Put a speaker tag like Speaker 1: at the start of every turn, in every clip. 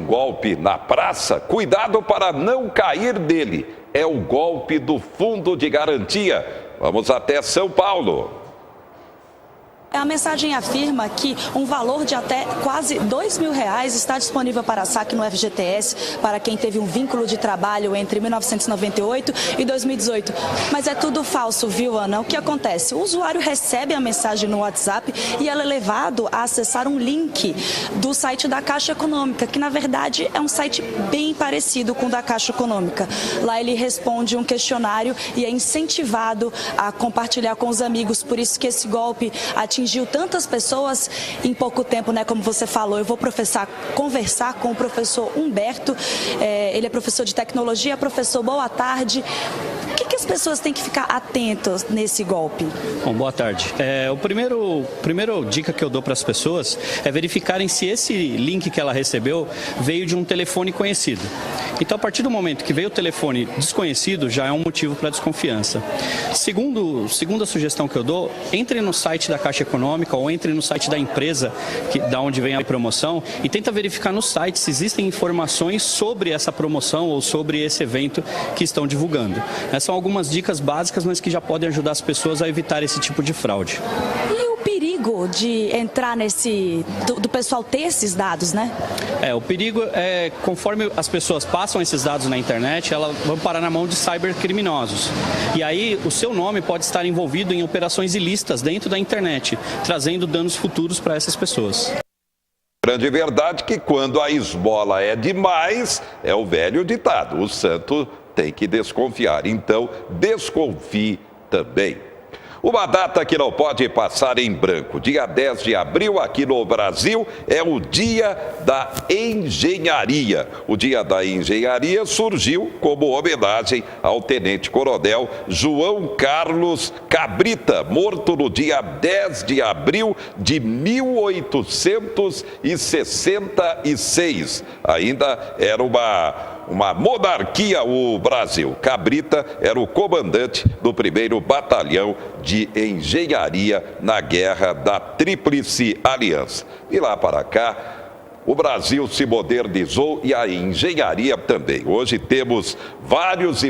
Speaker 1: golpe na praça? Cuidado para não cair nele. É o golpe do Fundo de Garantia. Vamos até São Paulo.
Speaker 2: A mensagem afirma que um valor de até quase R$2.000 está disponível para saque no FGTS para quem teve um vínculo de trabalho entre 1998 e 2018. Mas é tudo falso, viu, Ana? O que acontece? O usuário recebe a mensagem no WhatsApp e ela é levado a acessar um link do site da Caixa Econômica, que na verdade é um site bem parecido com o da Caixa Econômica. Lá ele responde um questionário e é incentivado a compartilhar com os amigos. Por isso que esse golpe atingiu tantas pessoas em pouco tempo, né? Como você falou, eu vou conversar com o professor Humberto, ele é professor de tecnologia. Professor, boa tarde. O que as pessoas têm que ficar atentas nesse golpe?
Speaker 3: Bom, boa tarde. O primeiro dica que eu dou para as pessoas é verificarem se esse link que ela recebeu veio de um telefone conhecido. Então, a partir do momento que veio o telefone desconhecido, já é um motivo para desconfiança. Segunda sugestão que eu dou, entre no site da Caixa Econômica ou entre no site da empresa da onde vem a promoção e tenta verificar no site se existem informações sobre essa promoção ou sobre esse evento que estão divulgando. Essas são algumas dicas básicas, mas que já podem ajudar as pessoas a evitar esse tipo de fraude.
Speaker 2: E o perigo de entrar do pessoal ter esses dados, né?
Speaker 3: O perigo é, conforme as pessoas passam esses dados na internet, elas vão parar na mão de cybercriminosos. E aí o seu nome pode estar envolvido em operações ilícitas dentro da internet, trazendo danos futuros para essas pessoas.
Speaker 1: Grande verdade que quando a esmola é demais, é o velho ditado, o santo tem que desconfiar. Então, desconfie também. Uma data que não pode passar em branco. Dia 10 de abril, aqui no Brasil, é o Dia da Engenharia. O Dia da Engenharia surgiu como homenagem ao tenente-coronel João Carlos Cabrita, morto no dia 10 de abril de 1866. Ainda era uma monarquia o Brasil. Cabrita era o comandante do 1º Batalhão de Engenharia na Guerra da Tríplice Aliança. E lá para cá, o Brasil se modernizou e a engenharia também. Hoje temos vários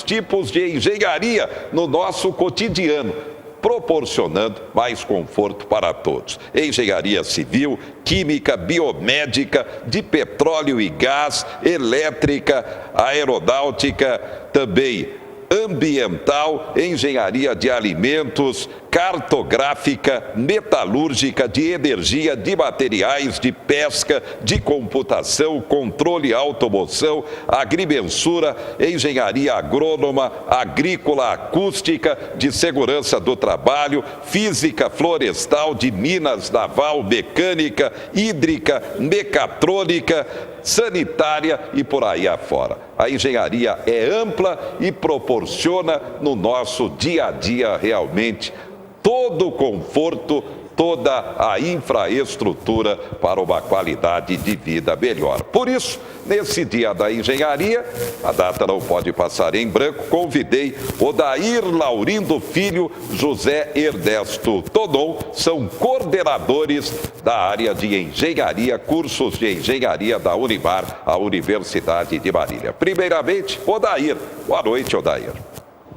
Speaker 1: tipos de engenharia no nosso cotidiano, proporcionando mais conforto para todos. Engenharia civil, química, biomédica, de petróleo e gás, elétrica, aeronáutica, também ambiental, engenharia de alimentos, cartográfica, metalúrgica, de energia, de materiais, de pesca, de computação, controle e automoção, agrimensura, engenharia agrônoma, agrícola, acústica, de segurança do trabalho, física florestal, de minas, naval, mecânica, hídrica, mecatrônica, sanitária e por aí afora. A engenharia é ampla e proporciona no nosso dia a dia realmente todo o conforto, toda a infraestrutura para uma qualidade de vida melhor. Por isso, nesse Dia da Engenharia, a data não pode passar em branco, convidei Odair Laurindo Filho, José Ernesto Tonon, são coordenadores da área de engenharia, cursos de engenharia da Unimar, a Universidade de Marília. Primeiramente, Odair. Boa noite, Odair.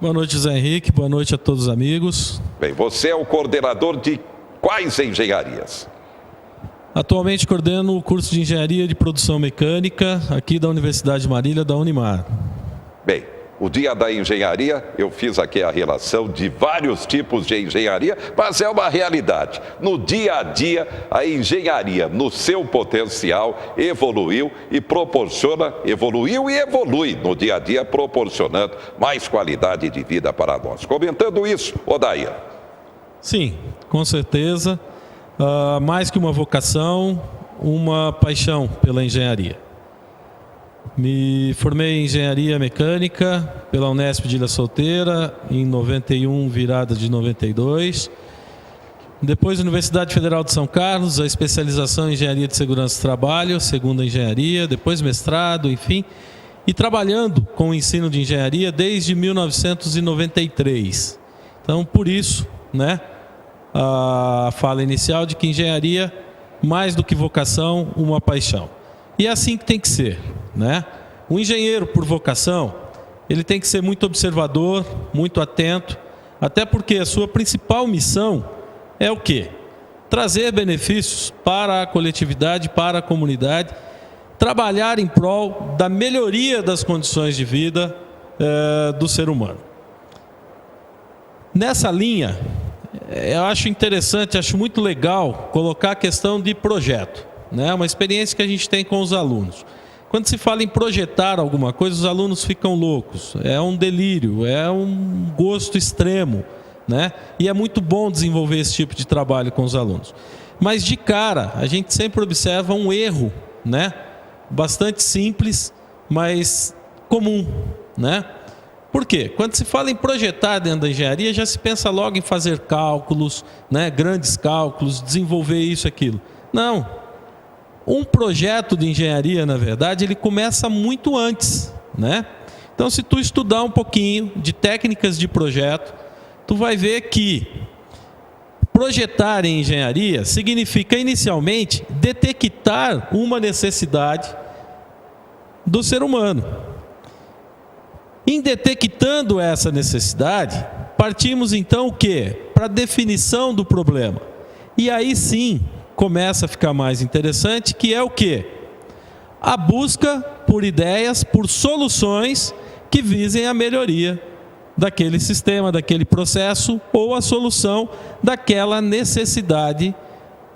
Speaker 4: Boa noite, Zé Henrique. Boa noite a todos os amigos.
Speaker 1: Bem, você é o coordenador de quais engenharias?
Speaker 4: Atualmente coordeno o curso de Engenharia de Produção Mecânica aqui da Universidade de Marília, da Unimar.
Speaker 1: Bem, o Dia da Engenharia, eu fiz aqui a relação de vários tipos de engenharia, mas é uma realidade. No dia a dia, a engenharia, no seu potencial, evoluiu e evolui no dia a dia, proporcionando mais qualidade de vida para nós. Comentando isso, Odair.
Speaker 4: Sim, com certeza. Mais que uma vocação, uma paixão pela engenharia. Me formei em Engenharia Mecânica pela Unesp de Ilha Solteira em 91, virada de 92. Depois, Universidade Federal de São Carlos, a especialização em Engenharia de Segurança do Trabalho, segunda engenharia, depois mestrado, enfim. E trabalhando com o ensino de engenharia desde 1993. Então, por isso, né, a fala inicial de que engenharia, mais do que vocação, uma paixão. E é assim que tem que ser, né? O engenheiro, por vocação, ele tem que ser muito observador, muito atento, até porque a sua principal missão é o quê? Trazer benefícios para a coletividade, para a comunidade, trabalhar em prol da melhoria das condições de vida do ser humano. Nessa linha, eu acho interessante, acho muito legal colocar a questão de projeto, né? Uma experiência que a gente tem com os alunos. Quando se fala em projetar alguma coisa, os alunos ficam loucos. É um delírio, é um gosto extremo, né? E é muito bom desenvolver esse tipo de trabalho com os alunos. Mas de cara, a gente sempre observa um erro, né? Bastante simples, mas comum, né? Por quê? Quando se fala em projetar dentro da engenharia, já se pensa logo em fazer cálculos, né? Grandes cálculos, desenvolver isso, aquilo. Não. Um projeto de engenharia, na verdade, ele começa muito antes, né? Então, se tu estudar um pouquinho de técnicas de projeto, tu vai ver que projetar em engenharia significa, inicialmente, detectar uma necessidade do ser humano. Em detectando essa necessidade, partimos então o quê? Para a definição do problema. E aí sim, começa a ficar mais interessante, que é o quê? A busca por ideias, por soluções que visem a melhoria daquele sistema, daquele processo, ou a solução daquela necessidade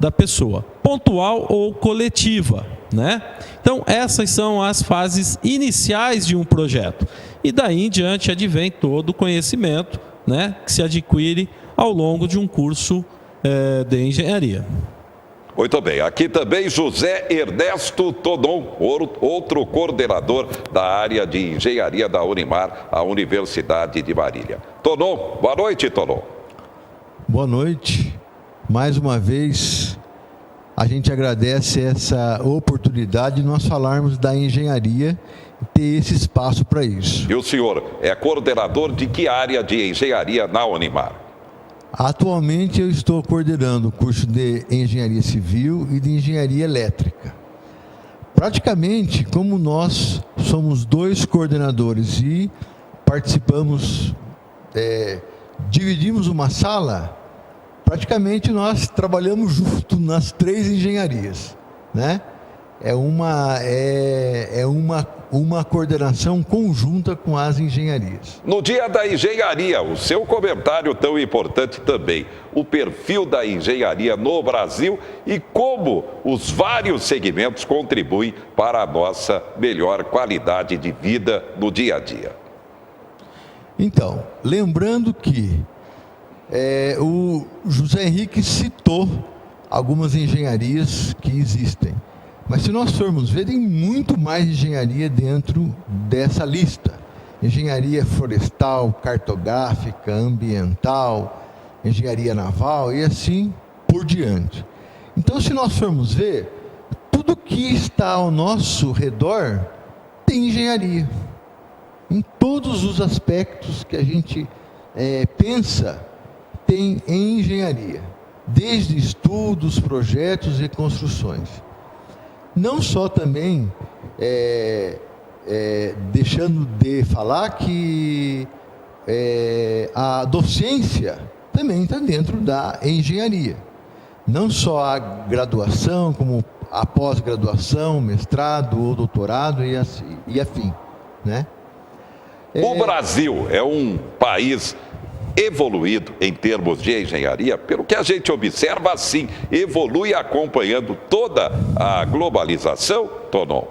Speaker 4: da pessoa, pontual ou coletiva, né? Então, essas são as fases iniciais de um projeto. E daí em diante advém todo o conhecimento, né, que se adquire ao longo de um curso de engenharia.
Speaker 1: Muito bem, aqui também José Ernesto Tonon, outro coordenador da área de engenharia da Unimar, a Universidade de Marília. Tonon, boa noite, Tonon.
Speaker 5: Boa noite. Mais uma vez, a gente agradece essa oportunidade de nós falarmos da engenharia e ter esse espaço para isso.
Speaker 1: E o senhor é coordenador de que área de engenharia na Unimar?
Speaker 5: Atualmente eu estou coordenando o curso de Engenharia Civil e de Engenharia Elétrica. Praticamente, como nós somos dois coordenadores e participamos, dividimos uma sala, praticamente nós trabalhamos junto nas três engenharias, né? É uma coordenação conjunta com as engenharias.
Speaker 1: No Dia da Engenharia, o seu comentário tão importante também, o perfil da engenharia no Brasil e como os vários segmentos contribuem para a nossa melhor qualidade de vida no dia a dia.
Speaker 5: Então, lembrando que o José Henrique citou algumas engenharias que existem. Mas se nós formos ver, tem muito mais engenharia dentro dessa lista. Engenharia florestal, cartográfica, ambiental, engenharia naval e assim por diante. Então, se nós formos ver, tudo que está ao nosso redor tem engenharia. Em todos os aspectos que a gente pensa, tem em engenharia. Desde estudos, projetos e construções. Não só também, deixando de falar que a docência também está dentro da engenharia. Não só a graduação, como a pós-graduação, mestrado ou doutorado e afim, né?
Speaker 1: O Brasil é um país evoluído em termos de engenharia, pelo que a gente observa, sim, evolui acompanhando toda a globalização, Tonon?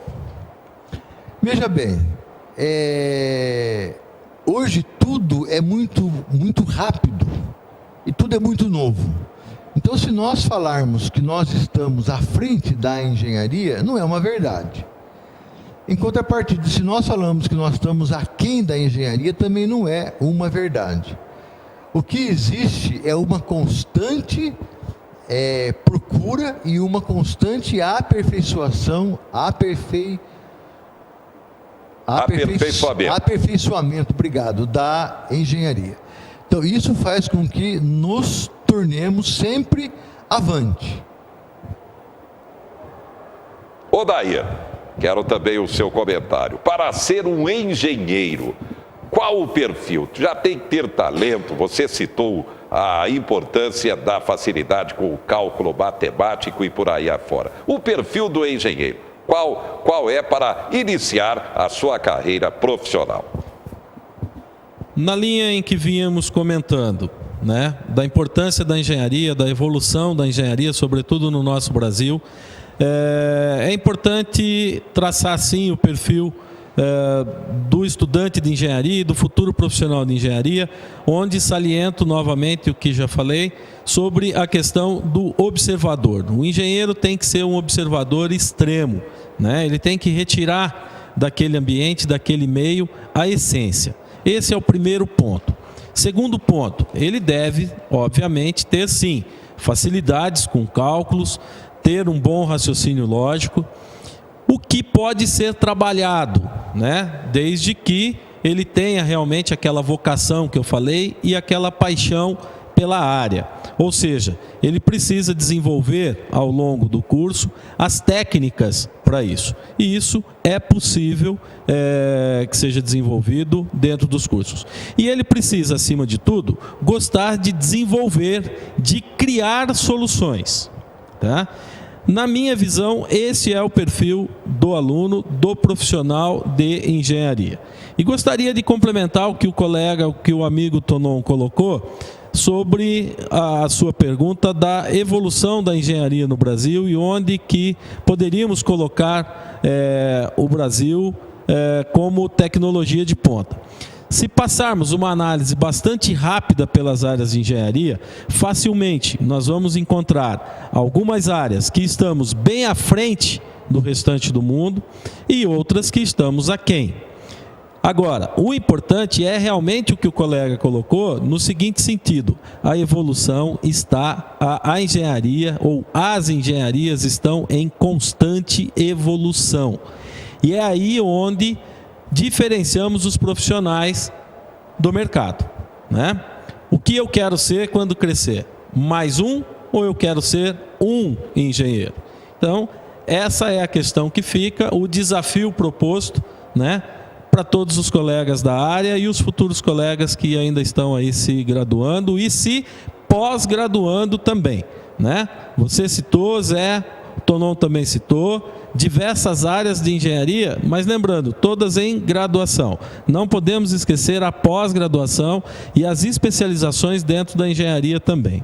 Speaker 5: Veja bem, hoje tudo é muito rápido e tudo é muito novo. Então, se nós falarmos que nós estamos à frente da engenharia, não é uma verdade. Em contrapartida, se nós falamos que nós estamos aquém da engenharia, também não é uma verdade. O que existe é uma constante procura e uma constante aperfeiçoamento, obrigado, da engenharia. Então, isso faz com que nos tornemos sempre avante.
Speaker 1: Odair, quero também o seu comentário. Para ser um engenheiro, qual o perfil? Já tem que ter talento, você citou a importância da facilidade com o cálculo matemático e por aí afora. O perfil do engenheiro, qual é para iniciar a sua carreira profissional?
Speaker 4: Na linha em que vínhamos comentando, né, da importância da engenharia, da evolução da engenharia, sobretudo no nosso Brasil, é importante traçar, sim, o perfil do estudante de engenharia e do futuro profissional de engenharia, onde saliento novamente o que já falei sobre a questão do observador. O engenheiro tem que ser um observador extremo, né? Ele tem que retirar daquele ambiente, daquele meio, a essência. Esse é o primeiro ponto. Segundo ponto, ele deve, obviamente, ter sim facilidades com cálculos, ter um bom raciocínio lógico, o que pode ser trabalhado, né? Desde que ele tenha realmente aquela vocação que eu falei e aquela paixão pela área. Ou seja, ele precisa desenvolver ao longo do curso as técnicas para isso. E isso é possível que seja desenvolvido dentro dos cursos. E ele precisa, acima de tudo, gostar de desenvolver, de criar soluções, tá? Na minha visão, esse é o perfil do aluno, do profissional de engenharia. E gostaria de complementar o que o colega, o que o amigo Tonon colocou, sobre a sua pergunta da evolução da engenharia no Brasil e onde que poderíamos colocar o Brasil como tecnologia de ponta. Se passarmos uma análise bastante rápida pelas áreas de engenharia, facilmente nós vamos encontrar algumas áreas que estamos bem à frente do restante do mundo e outras que estamos aquém. Agora, o importante é realmente o que o colega colocou no seguinte sentido: a evolução está, a engenharia ou as engenharias estão em constante evolução. E é aí onde diferenciamos os profissionais do mercado, né? O que eu quero ser quando crescer? Mais um ou eu quero ser um engenheiro? Então, essa é a questão que fica, o desafio proposto, né, para todos os colegas da área e os futuros colegas que ainda estão aí se graduando e se pós-graduando também, né? Você citou, Zé, o Tonon também citou, diversas áreas de engenharia, mas lembrando, todas em graduação. Não podemos esquecer a pós-graduação e as especializações dentro da engenharia também.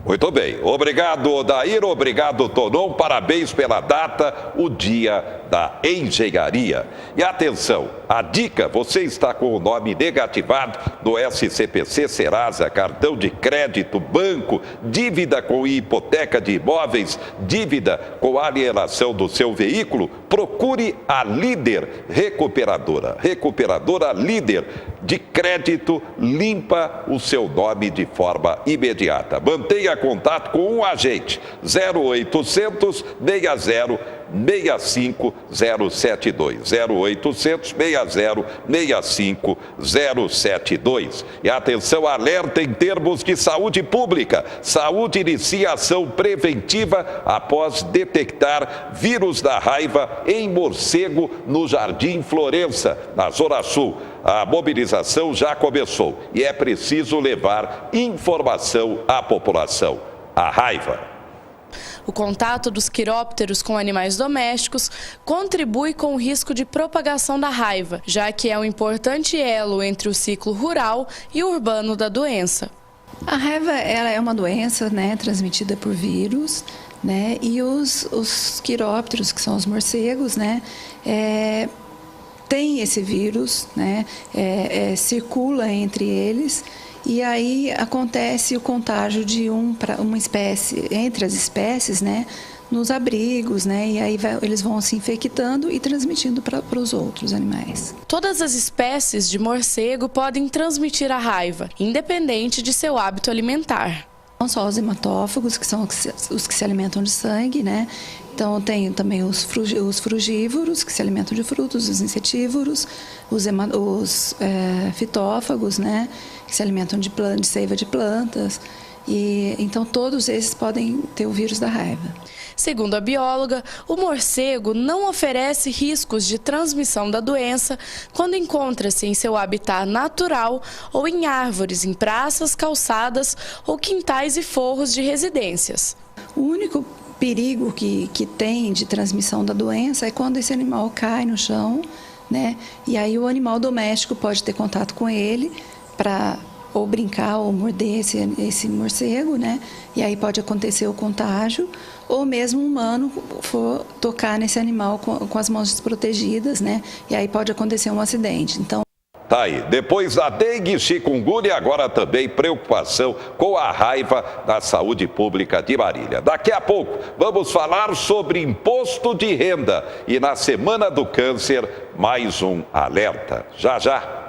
Speaker 1: Muito bem. Obrigado, Odair. Obrigado, Tonon. Parabéns pela data, o Dia da Engenharia. E atenção, a dica, você está com o nome negativado no SCPC, Serasa, cartão de crédito, banco, dívida com hipoteca de imóveis, dívida com alienação do seu veículo, procure a Líder Recuperadora. Recuperadora Líder de crédito limpa o seu nome de forma imediata. Mantenha contato com um agente, 0800 60 65072, 0800 60 65072. E atenção, alerta em termos de saúde pública. Saúde inicia ação preventiva após detectar vírus da raiva em morcego no Jardim Florença, na Zona Sul. A mobilização já começou e é preciso levar informação à população. A raiva.
Speaker 6: O contato dos quirópteros com animais domésticos contribui com o risco de propagação da raiva, já que é um importante elo entre o ciclo rural e urbano da doença.
Speaker 7: A raiva, ela é uma doença, né, transmitida por vírus, né, e os quirópteros, que são os morcegos, né, tem esse vírus, né, circula entre eles. E aí acontece o contágio de uma espécie, entre as espécies, né, nos abrigos, né, e aí eles vão se infectando e transmitindo para os outros animais.
Speaker 6: Todas as espécies de morcego podem transmitir a raiva, independente de seu hábito alimentar.
Speaker 7: Não só os hematófagos, que são os que se alimentam de sangue, né? Então tem também os frugívoros, que se alimentam de frutos, os insetívoros, os fitófagos, né, que se alimentam de seiva de plantas. E então todos esses podem ter o vírus da raiva.
Speaker 6: Segundo a bióloga, o morcego não oferece riscos de transmissão da doença quando encontra-se em seu habitat natural ou em árvores, em praças, calçadas ou quintais e forros de residências.
Speaker 7: O único perigo que tem de transmissão da doença é quando esse animal cai no chão, né? E aí o animal doméstico pode ter contato com ele para ou brincar ou morder esse morcego, né? E aí pode acontecer o contágio, ou mesmo um humano for tocar nesse animal com as mãos desprotegidas, né? E aí pode acontecer um acidente. Então,
Speaker 1: tá aí, depois da dengue, chikungunya, agora também preocupação com a raiva da saúde pública de Marília. Daqui a pouco vamos falar sobre imposto de renda e na Semana do Câncer, mais um alerta. Já, já.